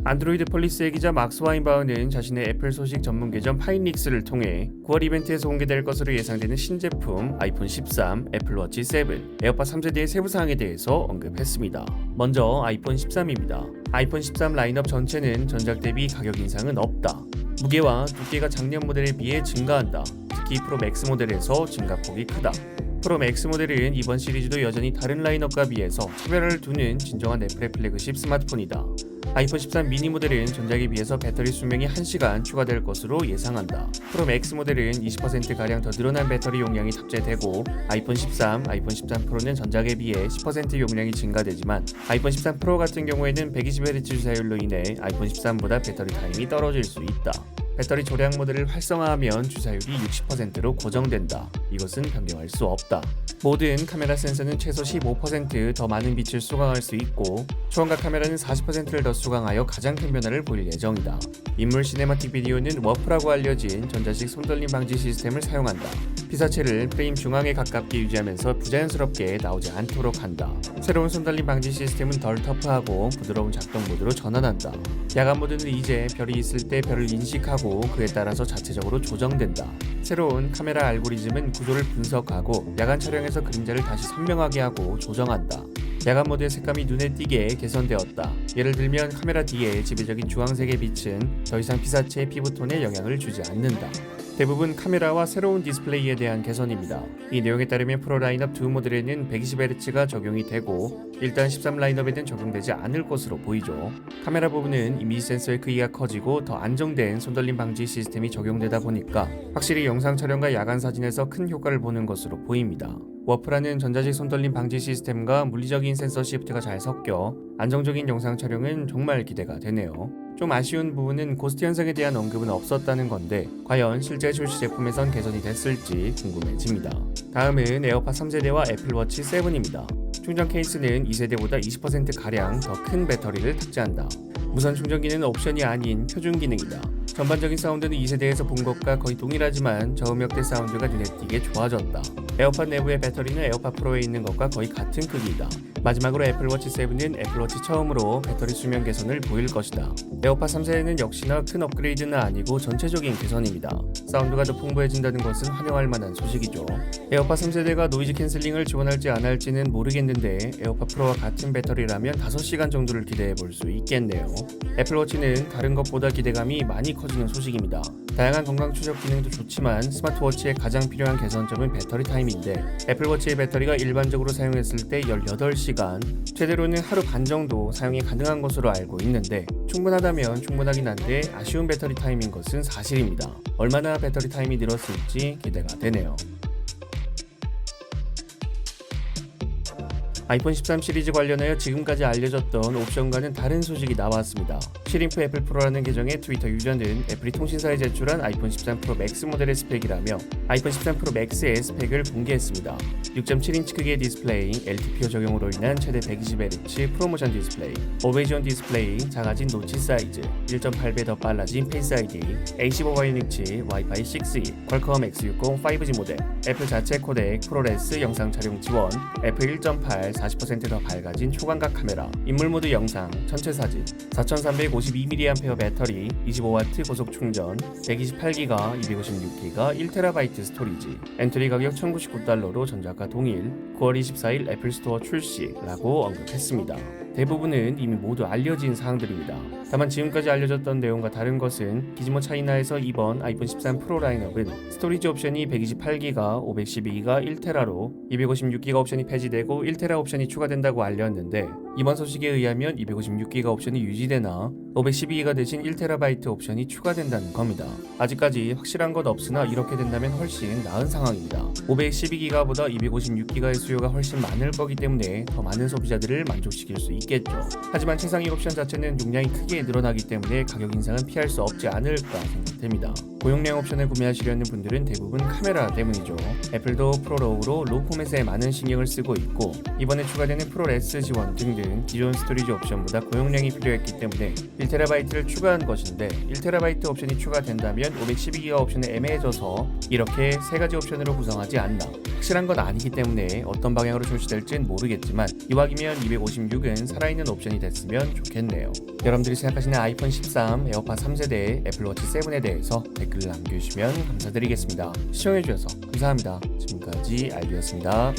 안드로이드 폴리스의 기자 막스 와인바흐는 자신의 애플 소식 전문 계정 파인릭스를 통해 9월 이벤트에서 공개될 것으로 예상되는 신제품 아이폰 13, 애플워치 7, 에어팟 3세대의 세부 사항에 대해서 언급했습니다. 먼저 아이폰 13입니다. 아이폰 13 라인업 전체는 전작 대비 가격 인상은 없다. 무게와 두께가 작년 모델에 비해 증가한다. 특히 프로 맥스 모델에서 증가폭이 크다. 프로 맥스 모델은 이번 시리즈도 여전히 다른 라인업과 비해서 차별화를 두는 진정한 애플의 플래그십 스마트폰이다. 아이폰 13 미니 모델은 전작에 비해서 배터리 수명이 1시간 추가될 것으로 예상한다. 프로 맥스 모델은 20%가량 더 늘어난 배터리 용량이 탑재되고 아이폰 13, 아이폰 13 프로는 전작에 비해 10% 용량이 증가되지만 아이폰 13 프로 같은 경우에는 120Hz 주사율로 인해 아이폰 13보다 배터리 타임이 떨어질 수 있다. 배터리 조량 모드를 활성화하면 주사율이 60%로 고정된다. 이것은 변경할 수 없다. 모든 카메라 센서는 최소 15% 더 많은 빛을 수강할 수 있고 초음각 카메라는 40%를 더 수강하여 가장 큰 변화를 보일 예정이다. 인물 시네마틱 비디오는 워프라고 알려진 전자식 손떨림 방지 시스템을 사용한다. 피사체를 프레임 중앙에 가깝게 유지하면서 부자연스럽게 나오지 않도록 한다. 새로운 손떨림 방지 시스템은 덜 터프하고 부드러운 작동 모드로 전환한다. 야간 모드는 이제 별이 있을 때 별을 인식하고 그에 따라서 자체적으로 조정된다. 새로운 카메라 알고리즘은 구도를 분석하고 야간 촬영에서 그림자를 다시 선명하게 하고 조정한다. 야간 모드의 색감이 눈에 띄게 개선되었다. 예를 들면 카메라 뒤에 지배적인 주황색의 빛은 더 이상 피사체의 피부톤에 영향을 주지 않는다. 대부분 카메라와 새로운 디스플레이에 대한 개선입니다. 이 내용에 따르면 프로 라인업 두 모델에는 120Hz가 적용이 되고 일단 13 라인업에는 적용되지 않을 것으로 보이죠. 카메라 부분은 이미지 센서의 크기가 커지고 더 안정된 손떨림 방지 시스템이 적용되다 보니까 확실히 영상 촬영과 야간 사진에서 큰 효과를 보는 것으로 보입니다. 워프라는 전자식 손떨림 방지 시스템과 물리적인 센서 시프트가 잘 섞여 안정적인 영상 촬영은 정말 기대가 되네요. 좀 아쉬운 부분은 고스트 현상에 대한 언급은 없었다는 건데 과연 실제 출시 제품에선 개선이 됐을지 궁금해집니다. 다음은 에어팟 3세대와 애플워치 7입니다. 충전 케이스는 2세대보다 20%가량 더 큰 배터리를 탑재한다. 무선 충전기는 옵션이 아닌 표준 기능이다. 전반적인 사운드는 2세대에서 본 것과 거의 동일하지만 저음역대 사운드가 눈에 띄게 좋아졌다. 에어팟 내부의 배터리는 에어팟 프로에 있는 것과 거의 같은 크기이다. 마지막으로 애플워치 7은 애플워치 처음으로 배터리 수명 개선을 보일 것이다. 에어팟 3세대는 역시나 큰 업그레이드는 아니고 전체적인 개선입니다. 사운드가 더 풍부해진다는 것은 환영할 만한 소식이죠. 에어팟 3세대가 노이즈 캔슬링을 지원할지 안 할지는 모르겠는데 에어팟 프로와 같은 배터리라면 5시간 정도를 기대해 볼 수 있겠네요. 애플워치는 다른 것보다 기대감이 많이 커지는 소식입니다. 다양한 건강 추적 기능도 좋지만 스마트워치의 가장 필요한 개선점은 배터리 타임인데 애플워치의 배터리가 일반적으로 사용했을 때 18시간, 최대로는 하루 반 정도 사용이 가능한 것으로 알고 있는데 충분하다면 충분하긴 한데 아쉬운 배터리 타임인 것은 사실입니다. 얼마나 배터리 타임이 늘었을지 기대가 되네요. 아이폰 13 시리즈 관련하여 지금까지 알려졌던 옵션과는 다른 소식이 나왔습니다. 시림프 애플 프로라는 계정의 트위터 유저는 애플이 통신사에 제출한 아이폰 13 프로 맥스 모델의 스펙이라며 아이폰 13 프로 맥스의 스펙을 공개했습니다. 6.7인치 크기의 디스플레이, LTPO 적용으로 인한 최대 120Hz 프로모션 디스플레이, 오베이존 디스플레이, 작아진 노치 사이즈, 1.8배 더 빨라진 페이스 아이디, A15 유니치, 와이파이 6E, 퀄컴 X60 5G 모델, 애플 자체 코덱, 프로레스 영상 촬영 지원, 애플 1.8 40%더 밝아진 초광각 카메라, 인물 모드 영상, 전체 사진, 4352mAh 배터리, 25W 고속 충전, 128GB, 256GB, 1TB 스토리지, 엔트리 가격 $1,099로 전작과 동일, 9월 24일 애플 스토어 출시라고 언급했습니다. 대부분은 이미 모두 알려진 사항들입니다. 다만 지금까지 알려졌던 내용과 다른 것은 기즈모 차이나에서 이번 아이폰 13 프로 라인업은 스토리지 옵션이 128GB, 512GB, 1TB로 256GB 옵션이 폐지되고 1TB 옵션이 추가된다고 알렸는데 이번 소식에 의하면 256GB 옵션이 유지되나 512GB 대신 1TB 옵션이 추가된다는 겁니다. 아직까지 확실한 것 없으나 이렇게 된다면 훨씬 나은 상황입니다. 512GB보다 256GB의 수요가 훨씬 많을 거기 때문에 더 많은 소비자들을 만족시킬 수 있겠죠. 하지만 최상위 옵션 자체는 용량이 크게 늘어나기 때문에 가격 인상은 피할 수 없지 않을까 생각됩니다. 고용량 옵션을 구매하시려는 분들은 대부분 카메라 때문이죠. 애플도 프로로우로 로우 포맷에 많은 신경을 쓰고 있고 이번에 추가되는 프로레스 지원 등등 등 기존 스토리지 옵션보다 고용량이 필요했기 때문에 1TB를 추가한 것인데 1TB 옵션이 추가된다면 512기가 옵션은 애매해져서 이렇게 세 가지 옵션으로 구성하지 않나. 확실한 건 아니기 때문에 어떤 방향으로 출시될진 모르겠지만 이왕이면 256은 살아있는 옵션이 됐으면 좋겠네요. 여러분들이 생각하시는 아이폰 13, 에어팟 3세대, 애플워치 7에 대해서 댓글을 남겨주시면 감사드리겠습니다. 시청해주셔서 감사합니다. 지금까지 알비였습니다.